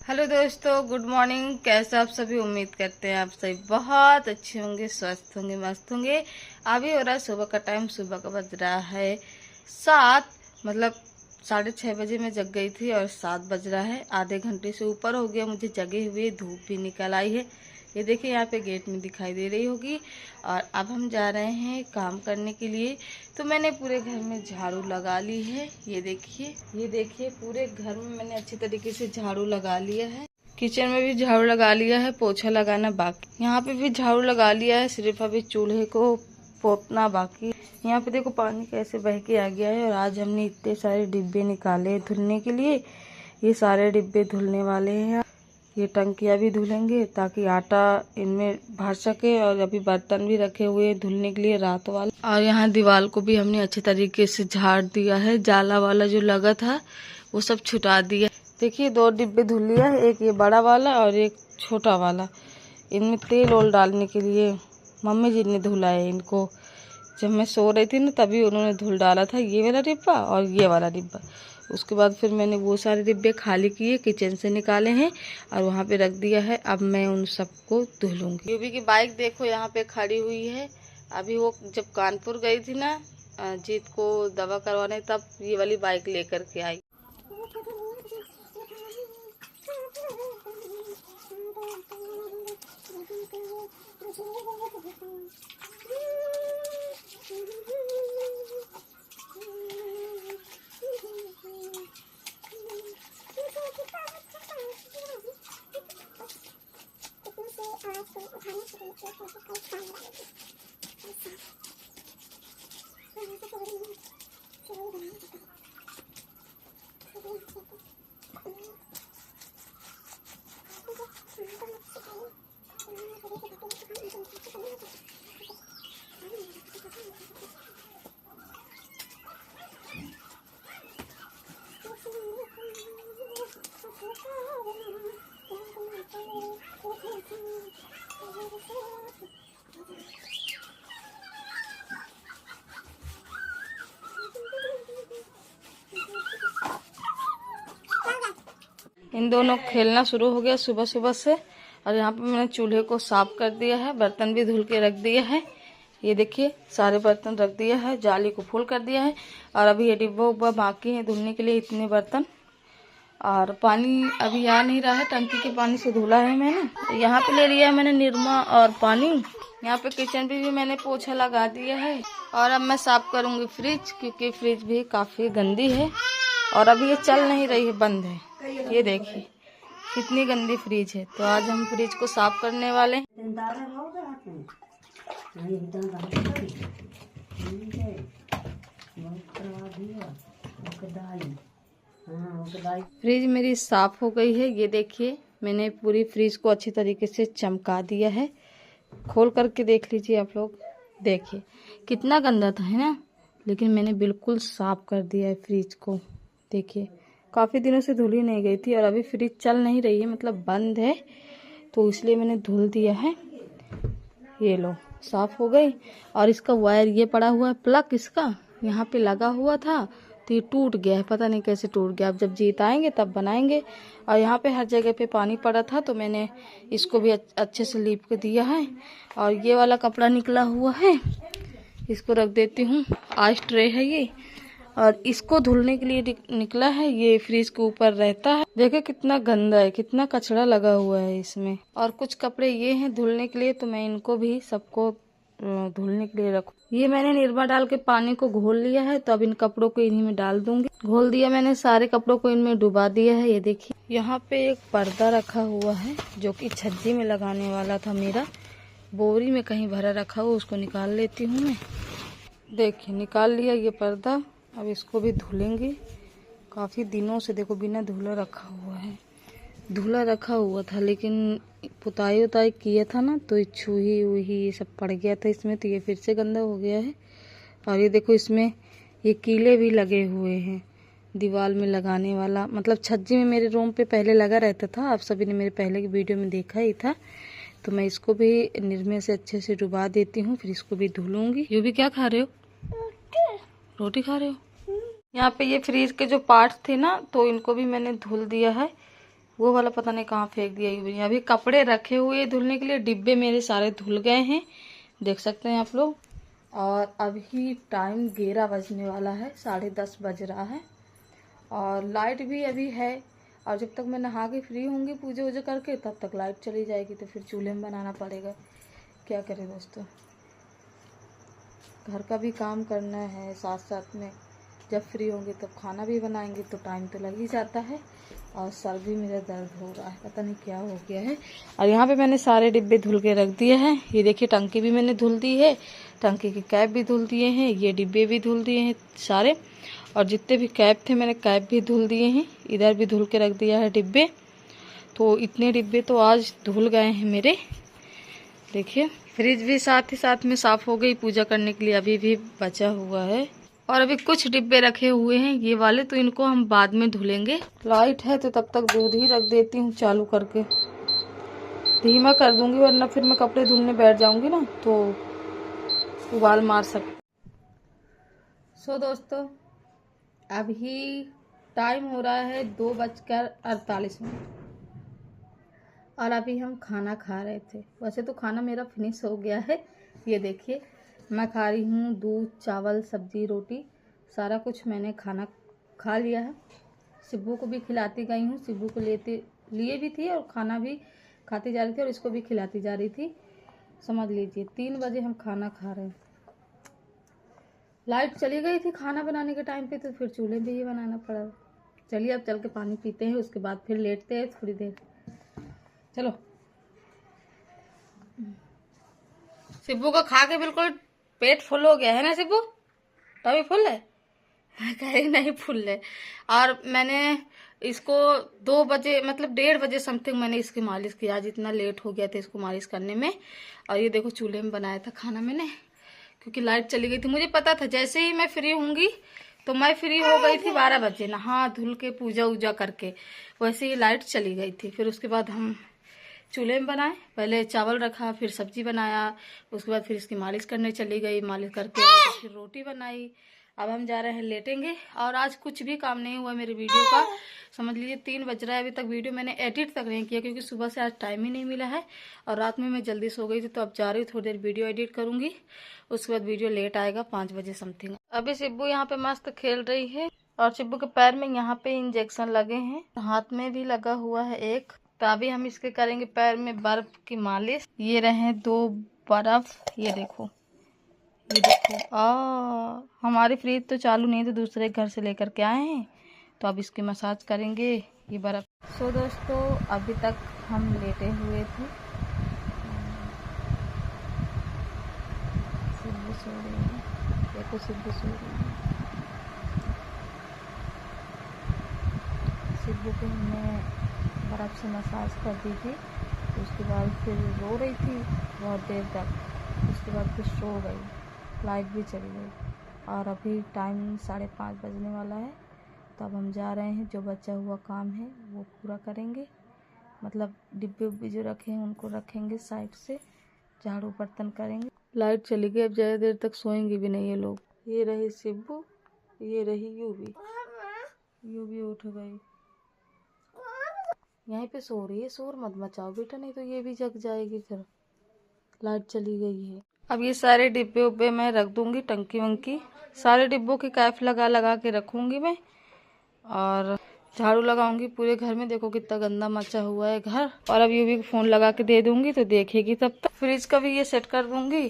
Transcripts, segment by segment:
Hello दोस्तों, good morning. कैसे आप सभी? उम्मीद करते हैं आप सभी बहुत अच्छे होंगे, स्वस्थ होंगे, मस्त होंगे। अभी हो रहा है सुबह का टाइम। सुबह का बज रहा है 7, मतलब 6:30 बजे मैं जग गई थी और 7 बज रहा है। आधे घंटे से ऊपर हो गया मुझे जगे हुए। धूप भी निकल आई है, ये देखिए यहाँ पे गेट में दिखाई दे रही होगी। और अब हम जा रहे हैं काम करने के लिए। तो मैंने पूरे घर में झाड़ू लगा ली है। ये देखिए पूरे घर में मैंने अच्छी तरीके से झाड़ू लगा लिया है। किचन में भी झाड़ू लगा लिया है, पोछा लगाना बाकी। यहाँ पे भी झाड़ू लगा लिया है, सिर्फ अभी चूल्हे को पोतना बाकी। यहाँ पे देखो पानी कैसे बह के आ गया है। और आज हमने इतने सारे डिब्बे निकाले धुलने के लिए। ये सारे डिब्बे धुलने वाले हैं। ये टंकियाँ भी धुलेंगे ताकि आटा इनमें भर सके। और अभी बर्तन भी रखे हुए हैं धुलने के लिए रात वाले। और यहाँ दीवार को भी हमने अच्छे तरीके से झाड़ दिया है। जाला वाला जो लगा था वो सब छुटा दिया। देखिए 2 डिब्बे धुल लिया है, एक ये बड़ा वाला और एक छोटा वाला। इनमें तेल ओल डालने के लिए मम्मी जी ने धुला है इनको। जब मैं सो रही थी ना तभी उन्होंने धुल डाला था, ये वाला डिब्बा और ये वाला डिब्बा। उसके बाद फिर मैंने वो सारे डिब्बे खाली किए, किचन से निकाले हैं और वहाँ पे रख दिया है। अब मैं उन सबको धुलूंगी। यूबी की बाइक देखो यहाँ पे खड़ी हुई है। अभी वो जब कानपुर गई थी ना जीत को दवा करवाने, तब ये वाली बाइक लेकर के आई। इन दोनों खेलना शुरू हो गया सुबह सुबह से। और यहाँ पे मैंने चूल्हे को साफ कर दिया है, बर्तन भी धुल के रख दिया है। ये देखिए सारे बर्तन रख दिया है, जाली को फुल कर दिया है। और अभी ये डिब्बा उब्बा बाकी है धुलने के लिए, इतने बर्तन। और पानी अभी आ नहीं रहा है, टंकी के पानी से धुला है मैंने। यहाँ पे ले लिया है मैंने निरमा और पानी। यहाँ पे किचन पे भी मैंने पोछा लगा दिया है। और अब मैं साफ करूँगी फ्रिज, क्योंकि फ्रिज भी काफ़ी गंदी है और अभी ये चल नहीं रही है, बंद है। ये देखिए कितनी गंदी फ्रिज है। तो आज हम फ्रिज को साफ करने वाले हैं। फ्रिज मेरी साफ हो गई है। ये देखिए मैंने पूरी फ्रिज को अच्छी तरीके से चमका दिया है। खोल करके देख लीजिए आप लोग। देखिए कितना गंदा था, है ना, लेकिन मैंने बिल्कुल साफ कर दिया है फ्रिज को। देखिए काफ़ी दिनों से धुली नहीं गई थी और अभी फ्रिज चल नहीं रही है, मतलब बंद है, तो इसलिए मैंने धुल दिया है। ये लो साफ हो गई। और इसका वायर ये पड़ा हुआ है, प्लग इसका यहाँ पे लगा हुआ था, तो ये टूट गया है, पता नहीं कैसे टूट गया। अब जब जीत आएंगे तब बनाएंगे। और यहाँ पे हर जगह पे पानी पड़ा था, तो मैंने इसको भी अच्छे से लीप के दिया है। और ये वाला कपड़ा निकला हुआ है, इसको रख देती हूँ। आज ट्रे है ये, और इसको धुलने के लिए निकला है। ये फ्रिज के ऊपर रहता है। देखो कितना गंदा है, कितना कचरा लगा हुआ है इसमें। और कुछ कपड़े ये हैं धुलने के लिए, तो मैं इनको भी सबको धुलने के लिए रखूँ। ये मैंने निरमा डाल के पानी को घोल लिया है, तो अब इन कपड़ों को इन्हीं में डाल दूंगी। घोल दिया मैंने, सारे कपड़ों को इनमें डुबा दिया है। ये देखिए यहाँ पे एक पर्दा रखा हुआ है जो कि छज्जी में लगाने वाला था मेरा। बोरी में कहीं भरा रखा हुआ, उसको निकाल लेती हूँ मैं। देखिए निकाल लिया ये पर्दा। अब इसको भी धुलेंगे। काफ़ी दिनों से देखो बिना धुला रखा हुआ है। धुला रखा हुआ था, लेकिन पुताई उताई किया था ना, तो छुही वही ये सब पड़ गया था इसमें, तो ये फिर से गंदा हो गया है। और ये देखो इसमें ये कीले भी लगे हुए हैं दीवार में लगाने वाला, मतलब छज्जी में मेरे रूम पे पहले लगा रहता था। आप सभी ने मेरे पहले की वीडियो में देखा ही था। तो मैं इसको भी निरमे से अच्छे से डुबा देती हूँ, फिर इसको भी धुलूंगी। ये भी क्या खा रहे हो? रोटी खा रहे हो? यहाँ पे ये फ्रिज के जो पार्ट्स थे ना, तो इनको भी मैंने धुल दिया है। वो वाला पता नहीं कहाँ फेंक दिया ये। अभी कपड़े रखे हुए धुलने के लिए, डिब्बे मेरे सारे धुल गए हैं, देख सकते हैं आप लोग। और अभी टाइम 11 बजने वाला है, 10:30 बज रहा है और लाइट भी अभी है। और जब तक मैं नहा के फ्री होंगी पूजा वूजा करके तब तक लाइट चली जाएगी, तो फिर चूल्हे में बनाना पड़ेगा। क्या करें दोस्तों, घर का भी काम करना है, साथ साथ में जब फ्री होंगे तब खाना भी बनाएंगे, तो टाइम तो लग ही जाता है। और सर भी मेरा दर्द हो रहा है, पता नहीं क्या हो गया है। और यहाँ पे मैंने सारे डिब्बे धुल के रख दिए हैं। ये देखिए टंकी भी मैंने धुल दी है, टंकी की कैप भी धुल दिए हैं, ये डिब्बे भी धुल दिए हैं सारे। और जितने भी कैप थे मैंने कैप भी धुल दिए हैं, इधर भी धुल के रख दिया है डिब्बे। तो इतने डिब्बे तो आज धुल गए हैं मेरे। देखिए फ्रिज भी साथ ही साथ में साफ हो गई पूजा करने के लिए, अभी भी बचा हुआ है। और अभी कुछ डिब्बे रखे हुए हैं ये वाले, तो इनको हम बाद में धुलेंगे। लाइट है तो तब तक दूध ही रख देती हूँ चालू करके, धीमा कर दूंगी वरना फिर मैं कपड़े धुलने बैठ जाऊंगी ना तो उबाल मार सकती। सो दोस्तों अभी टाइम हो रहा है 2:48 और अभी हम खाना खा रहे थे। वैसे तो खाना मेरा फिनिश हो गया है, ये देखिए मैं खा रही हूँ दूध, चावल, सब्जी, रोटी, सारा कुछ मैंने खाना खा लिया है। सिब्बू को भी खिलाती गई हूँ, सिब्बू को लिए भी थी और खाना भी खाती जा रही थी और इसको भी खिलाती जा रही थी। समझ लीजिए 3 बजे हम खाना खा रहे हैं। लाइट चली गई थी खाना बनाने के टाइम पे, तो फिर चूल्हे पे ही बनाना पड़ा। चलिए अब चल के पानी पीते हैं, उसके बाद फिर लेटते हैं थोड़ी देर। चलो सिब्बू को खा के बिल्कुल पेट फुल हो गया है ना सिब्बू, तभी फुल है कहीं नहीं फुल है। और मैंने इसको 2 बजे मतलब 1:30 बजे समथिंग मैंने इसकी मालिश की, आज इतना लेट हो गया था इसको मालिश करने में। और ये देखो चूल्हे में बनाया था खाना मैंने, क्योंकि लाइट चली गई थी। मुझे पता था जैसे ही मैं फ्री होंगी, तो मैं फ्री हो गई थी 12 बजे नहा धुल के पूजा वूजा करके, वैसे ही लाइट चली गई थी। फिर उसके बाद हम चूल्हे में बनाए, पहले चावल रखा, फिर सब्जी बनाया, उसके बाद फिर इसकी मालिश करने चली गई, मालिश करके तो फिर रोटी बनाई। अब हम जा रहे हैं लेटेंगे। और आज कुछ भी काम नहीं हुआ मेरे वीडियो का, समझ लीजिए 3 बज रहा है, अभी तक वीडियो मैंने एडिट तक नहीं किया, क्योंकि सुबह से आज टाइम ही नहीं मिला है और रात में मैं जल्दी सो गई थी। तो अब जा रही हूँ थोड़ी देर वीडियो एडिट करूँगी, उसके बाद वीडियो लेट आएगा 5 बजे समथिंग। अभी सिब्बू यहाँ पे मस्त खेल रही है और सिब्बू के पैर में यहाँ पे इंजेक्शन लगे हैं, हाथ में भी लगा हुआ है एक। तो अभी हम इसके करेंगे पैर में बर्फ की मालिश। ये रहे 2 बर्फ, ये देखो ये देखो। हमारी फ्रिज तो चालू नहीं है, तो दूसरे घर से लेकर के आए हैं, तो अब इसकी मसाज करेंगे ये बर्फ। सो दोस्तों अभी तक हम लेटे हुए थे, सिब्बू सो रही है, देखो सिब्बू सो रही है। सिब्बू को हमने बर्फ से मसाज कर दी थी, उसके बाद फिर रो रही थी बहुत देर तक, उसके बाद फिर सो गई, लाइट भी चली गई। और अभी टाइम 5:30 बजने वाला है, तो अब हम जा रहे हैं, जो बचा हुआ काम है वो पूरा करेंगे। मतलब डिब्बे उब्बे जो रखे हैं उनको रखेंगे साइड से, झाड़ू बर्तन करेंगे। लाइट चली गई, अब ज़्यादा देर तक सोएंगे भी नहीं ये लोग। ये रही सिब्बू, ये रही यू भी उठ गई, यहीं पे सो रही है। शोर मत मचाओ बेटा, नहीं तो ये भी जग जाएगी, फिर लाइट चली गई है। अब ये सारे डिब्बे उब्बे मैं रख दूंगी, टंकी वंकी सारे डिब्बों की कैप लगा लगा के रखूंगी मैं, और झाड़ू लगाऊंगी पूरे घर में। देखो कितना गंदा मचा हुआ है घर। और अब ये भी फोन लगा के दे दूंगी तो देखेगी तब तक। फ्रिज का भी ये सेट कर दूंगी,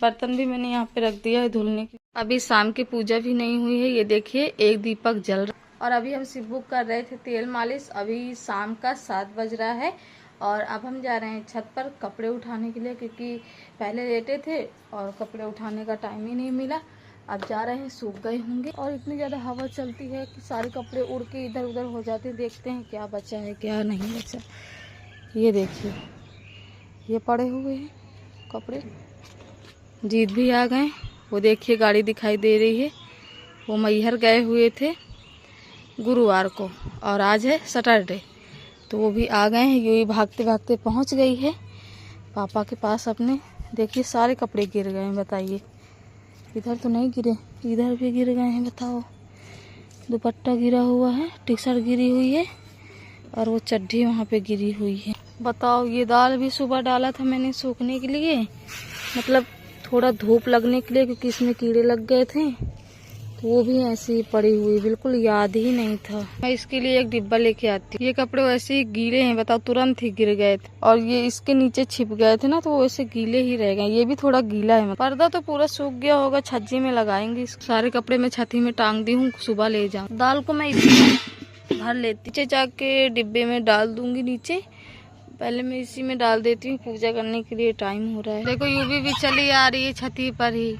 बर्तन भी मैंने यहाँ पे रख दिया है धुलने की। अभी शाम की पूजा भी नहीं हुई है, ये देखिए एक दीपक जल रहा। और अभी हम सिब्बू कर रहे थे तेल मालिश। अभी शाम का 7 बज रहा है और अब हम जा रहे हैं छत पर कपड़े उठाने के लिए, क्योंकि पहले लेटे थे और कपड़े उठाने का टाइम ही नहीं मिला। अब जा रहे हैं, सूख गए होंगे। और इतनी ज़्यादा हवा चलती है कि सारे कपड़े उड़ के इधर उधर हो जाते। देखते हैं क्या बचा है क्या नहीं बचा। ये देखिए ये पड़े हुए हैं कपड़े। जीत भी आ गए, वो देखिए गाड़ी दिखाई दे रही है। वो मैहर गए हुए थे गुरुवार को और आज है सैटरडे, तो वो भी आ गए हैं। यूँ भागते भागते पहुंच गई है पापा के पास अपने। देखिए सारे कपड़े गिर गए हैं, बताइए। इधर तो नहीं गिरे, इधर भी गिर गए हैं, बताओ। दुपट्टा गिरा हुआ है, टी शर्ट गिरी हुई है और वो चड्ढी वहाँ पे गिरी हुई है। बताओ, ये दाल भी सुबह डाला था मैंने सूखने के लिए, मतलब थोड़ा धूप लगने के लिए, क्योंकि इसमें कीड़े लग गए थे। तो वो भी ऐसे ही पड़ी हुई, बिल्कुल याद ही नहीं था। मैं इसके लिए एक डिब्बा लेके आती हूँ। ये कपड़े वैसे ही गीले हैं, बताओ, तुरंत ही गिर गए थे और ये इसके नीचे छिप गए थे ना, तो वो वैसे गीले ही रह गए। ये भी थोड़ा गीला है। पर्दा तो पूरा सूख गया होगा, छज्जी में लगाएंगे। सारे कपड़े मैं छत्ती में टांग दी हूँ, सुबह ले जाऊँ। दाल को मैं भर लेती, नीचे जाके डिब्बे में डाल दूंगी। नीचे पहले मैं इसी में डाल देती हूँ, पूजा करने के लिए टाइम हो रहा है। देखो, यूवी भी चली आ रही है छती पर ही।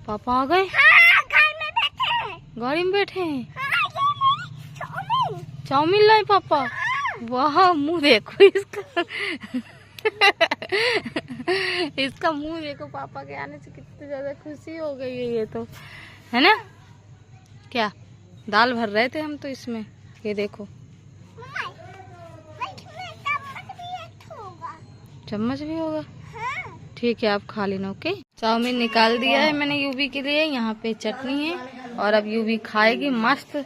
पापा आ गए? गाड़ी में बैठे हैं। चाउमीन लाए पापा? वाह, मुंह देखो इसका। इसका मुंह देखो, पापा के आने से कितनी ज्यादा खुशी हो गई है ये तो, है ना? क्या दाल भर रहे थे हम तो इसमें। ये देखो, चम्मच भी होगा। ठीक है, आप खा लेना। ओके, चाउमीन निकाल दिया है मैंने यूवी के लिए। यहाँ पे चटनी है और अब यूवी खाएगी मस्त।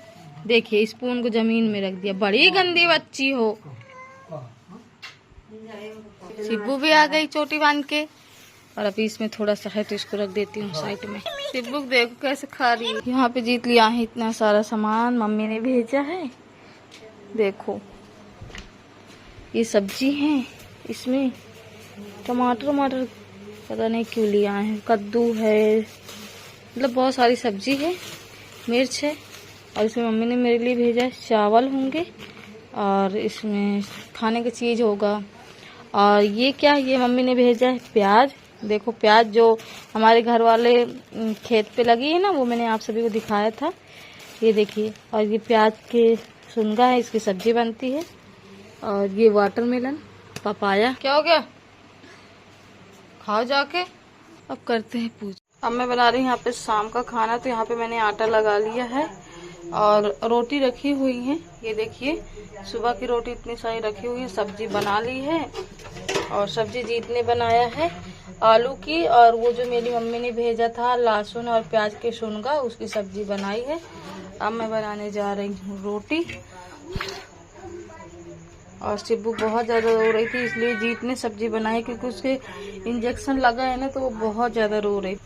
देखिए, स्पून को जमीन में रख दिया। बड़ी गंदी बच्ची हो। सिब्बू भी आ गई चोटी बांध के, और अभी इसमें थोड़ा सा है तो इसको रख देती हूँ साइड में। सिब्बू देखो कैसे खा रही है। यहाँ पे जीत लिया है इतना सारा सामान, मम्मी ने भेजा है। देखो, ये सब्जी है, इसमें टमाटर पता नहीं क्यों लिया है, कद्दू है, मतलब बहुत सारी सब्जी है, मिर्च है। और इसमें मम्मी ने मेरे लिए भेजा है चावल होंगे, और इसमें खाने की चीज़ होगा। और ये क्या, ये मम्मी ने भेजा है प्याज। देखो, प्याज जो हमारे घर वाले खेत पे लगी है ना, वो मैंने आप सभी को दिखाया था। ये देखिए, और ये प्याज के सुनगा है, इसकी सब्जी बनती है। और ये वाटरमेलन, पपाया। क्या हो गया? खाओ जाके। अब करते हैं पूजा। अब मैं बना रही हूँ यहाँ पे शाम का खाना। तो यहाँ पे मैंने आटा लगा लिया है और रोटी रखी हुई है। ये देखिए, सुबह की रोटी इतनी सारी रखी हुई है। सब्जी बना ली है, और सब्जी जीत ने बनाया है आलू की, और वो जो मेरी मम्मी ने भेजा था लहसुन और प्याज के सुनगा, उसकी सब्जी बनाई है। अब मैं बनाने जा रही हूँ रोटी। और सिब्बू बहुत ज़्यादा रो रही थी, इसलिए जीत ने सब्जी बनाई, क्योंकि उसके इंजेक्शन लगा है ना, तो वो बहुत ज़्यादा रो रही।